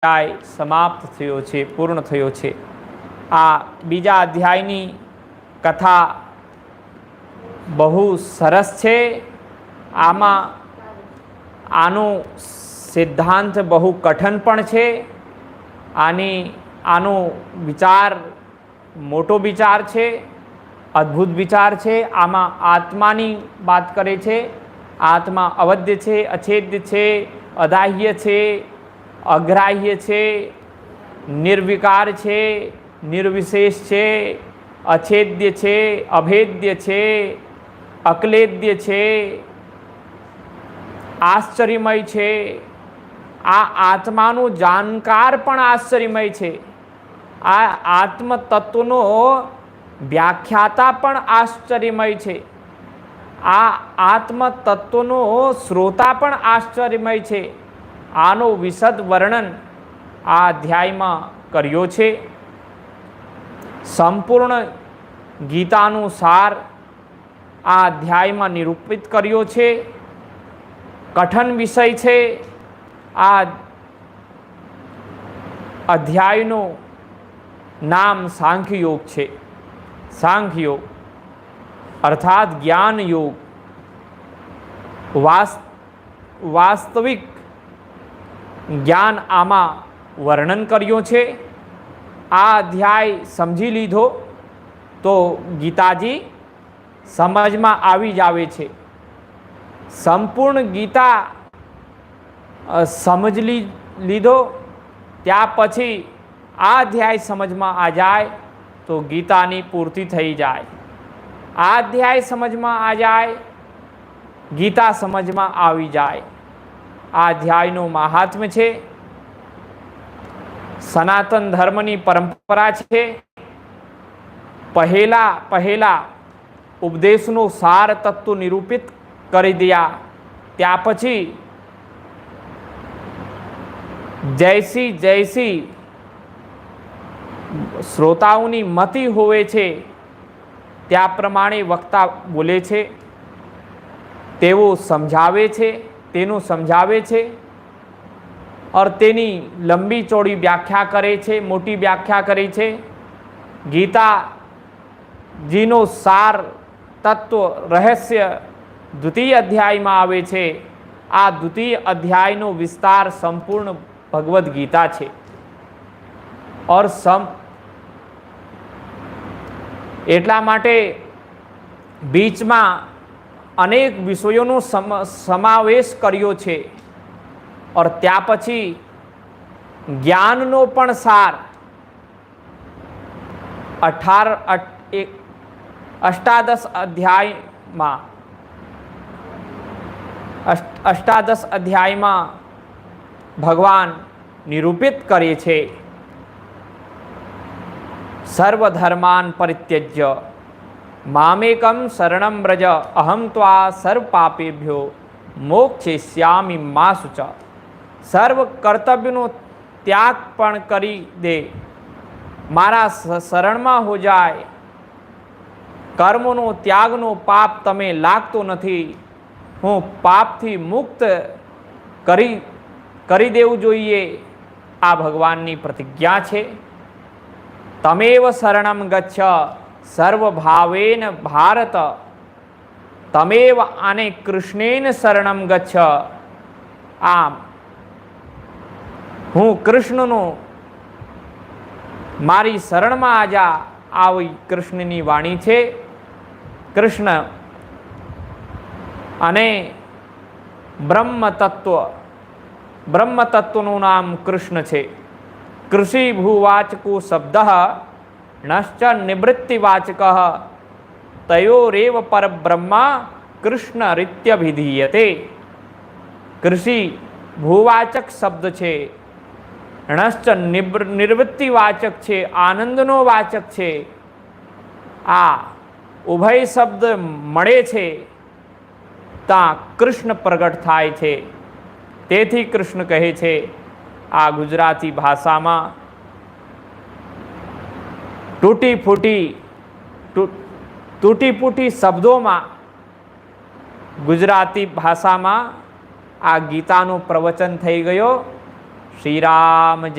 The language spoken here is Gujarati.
અધ્યાય સમાપ્ત થયો છે, પૂર્ણ થયો છે। આ બીજા અધ્યાયની કથા બહુ સરસ છે। આનો સિદ્ધાંત બહુ કઠણ પણ છે। આનો વિચાર મોટો વિચાર છે, અદ્ભુત વિચાર છે। આમાં આત્માની વાત કરે છે। આત્મા અવધ્ય છે, અછેદ્ય છે, અદાહ્ય છે, અગ્રાહ્ય છે, નિર્વિકાર છે, નિર્વિશેષ છે, અછેદ્ય છે, અભેદ્ય છે, અક્લેદ્ય છે, આશ્ચર્યમય છે। આ આત્માનો જાણકાર પણ આશ્ચર્યમય છે। આ આત્મ તત્વનો વ્યાખ્યાતા પણ આશ્ચર્યમય છે। આ આત્મ તત્વનો શ્રોતા પણ આશ્ચર્યમય છે। આનો વિશદ વર્ણન આ અધ્યાયમાં કર્યો છે। સંપૂર્ણ ગીતાનું સાર આ અધ્યાયમાં નિરૂપિત કર્યો છે। કઠણ વિષય છે। આ અધ્યાયનું નામ સાંખ્યયોગ છે। સાંખ્યયોગ અર્થાત જ્ઞાન યોગ, વાસ્તવિક જ્ઞાન આમાં વર્ણન કર્યું છે। આ અધ્યાય સમજી લીધો તો ગીતાજી સમજમાં આવી જ આવે છે। સંપૂર્ણ ગીતા સમજી લીધો ત્યાં પછી આ અધ્યાય સમજમાં આ જાય તો ગીતાની પૂર્તિ થઈ જાય। આ અધ્યાય સમજમાં આ જાય, ગીતા સમજમાં આવી જાય। આ અધ્યાયનું મહાત્મ્ય છે, સનાતન ધર્મની પરંપરા છે। પહેલા ઉપદેશનો સાર તત્વ નિરૂપિત કરી દિયા, ત્યાં પછી જૈસી શ્રોતાઓની મતિ હોવે છે ત્યાં પ્રમાણે વક્તા બોલે છે, તેવું સમજાવે છે, તેનું સમજાવે છે और તેની લંબી ચોડી વ્યાખ્યા કરે છે, મોટી વ્યાખ્યા કરે છે। ગીતાજીનો સાર તત્વ રહસ્ય દ્વિતીય અધ્યાયમાં આવે છે। આ દ્વિતીય અધ્યાયનો વિસ્તાર સંપૂર્ણ ભગવદ્ ગીતા છે। और એટલા માટે બીચમાં અનેક વિષયોનો સમાવેશ કર્યો છે। और त्या પછી જ્ઞાનનો પણ સાર અષ્ટાદશ અધ્યાયમાં ભગવાન નિરૂપિત કરે છે। સર્વધર્માન પરિત્યજ્ય મામેકમ શરણમ વ્રજ અહમ ત્વા સર્વ પાપેભ્યો મોક્ષયિષ્યામિ મા શુચ। સર્વ કર્તવ્યનો ત્યાગ પણ કરી દે, મારા શરણમાં હો જાય। કર્મનો ત્યાગનો પાપ તમે લાગતો નથી, હું પાપથી મુક્ત કરી દેવું જોઈએ। આ ભગવાનની પ્રતિજ્ઞા છે। તમેવ શરણમ ગચ્છ સર્વભાવેન ભારત, તમેવ આને કૃષ્ણેન શરણમ ગચ્છ। આમ હું કૃષ્ણનો મારી શરણમાં આજા, આવી કૃષ્ણની વાણી છે। કૃષ્ણ અને બ્રહ્મ તત્વનું નામ કૃષ્ણ છે। કૃષિ ભૂવાચકો શબ્દ નશ્ચ નિવૃત્તિવાચક તયોરેવ પરબ્રહ્મા કૃષ્ણ રીત્યભિધીયતે। કૃષિ ભૂવાચક શબ્દ છે, ણશ્ચ નિવૃત્તિવાચક છે, આનંદનો વાચક છે। આ ઉભય શબ્દ મળે છે ત્યાં કૃષ્ણ પ્રગટ થાય છે। તેથી કૃષ્ણ કહે છે આ ગુજરાતી ભાષામાં તૂટી ફૂટી શબ્દોમાં ગુજરાતી ભાષામાં આ ગીતાનું પ્રવચન થઈ ગયો। શ્રી રામ જય.